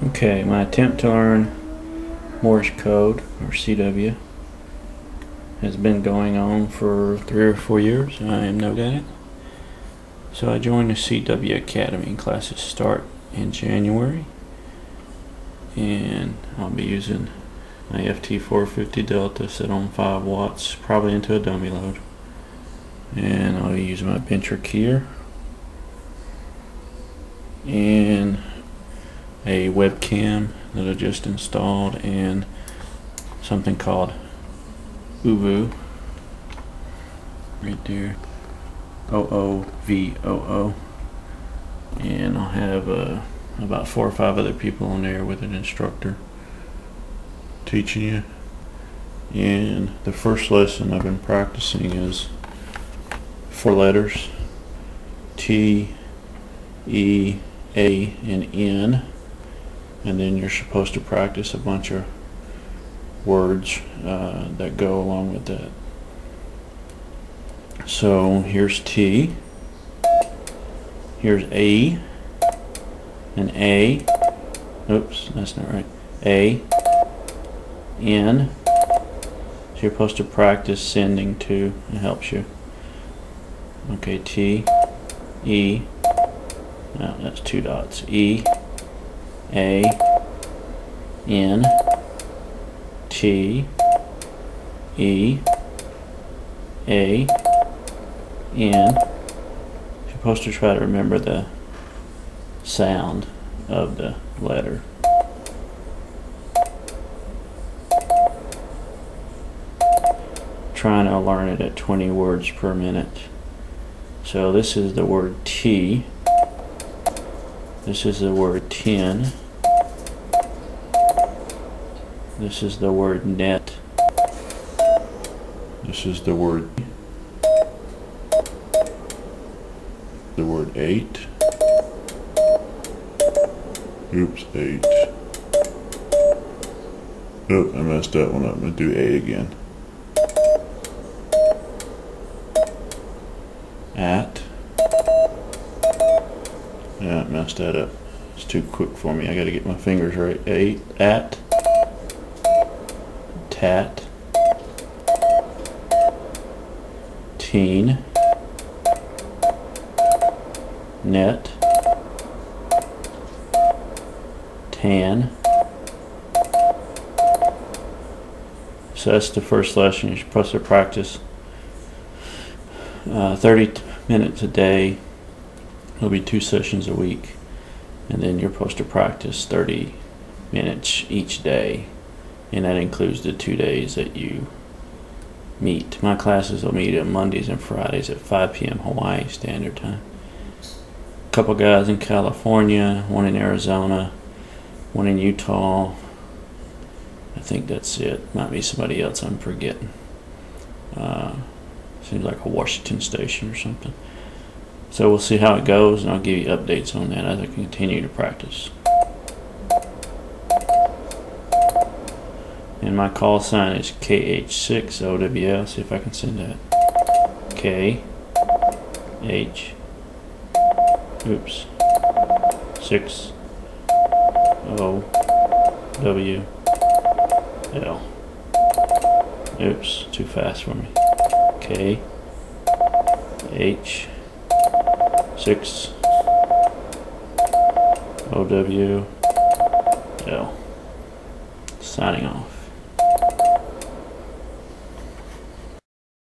Okay, my attempt to learn Morse Code, or CW, has been going on for 3 or 4 years. I am no at it. So I joined the CW Academy. Classes start in January, and I'll be using my FT450 Delta set on 5 watts, probably into a dummy load. And I'll be using my bencher keyer and a webcam that I just installed, and something called OOVOO right there, OOVOO, and I'll have about 4 or 5 other people on there with an instructor teaching you. And the first lesson I've been practicing is 4 letters: T, E, A, and N. And then you're supposed to practice a bunch of words that go along with that. So here's T, here's A, and A, oops, that's not right, A, N. So you're supposed to practice sending to, it helps you. Okay, T, E, no, that's 2 dots, E, A, N, T, E, A, N. You're supposed to try to remember the sound of the letter. Trying to learn it at 20 words per minute. So this is the word T. This is the word 10. This is the word net. This is the word 8. Oops, 8. Oh, I messed that one up. I'm going to do 8 again. At. Yeah, I messed that up. It's too quick for me. I got to get my fingers right. 8. At. Tat. Teen. Net. Tan. So that's the first lesson. You're supposed to practice 30 minutes a day. It'll be 2 sessions a week, and then you're supposed to practice 30 minutes each day, and that includes the 2 days that you meet. My classes will meet on Mondays and Fridays at 5 p.m. Hawaii Standard Time. A couple guys in California, one in Arizona, one in Utah. I think that's it. Might be somebody else I'm forgetting. Seems like a Washington station or something. So we'll see how it goes, and I'll give you updates on that as I continue to practice. And my call sign is KH6OWL. See if I can send that. KH, oops, 6OWL. Oops, too fast for me. KH 6OWL. Signing off.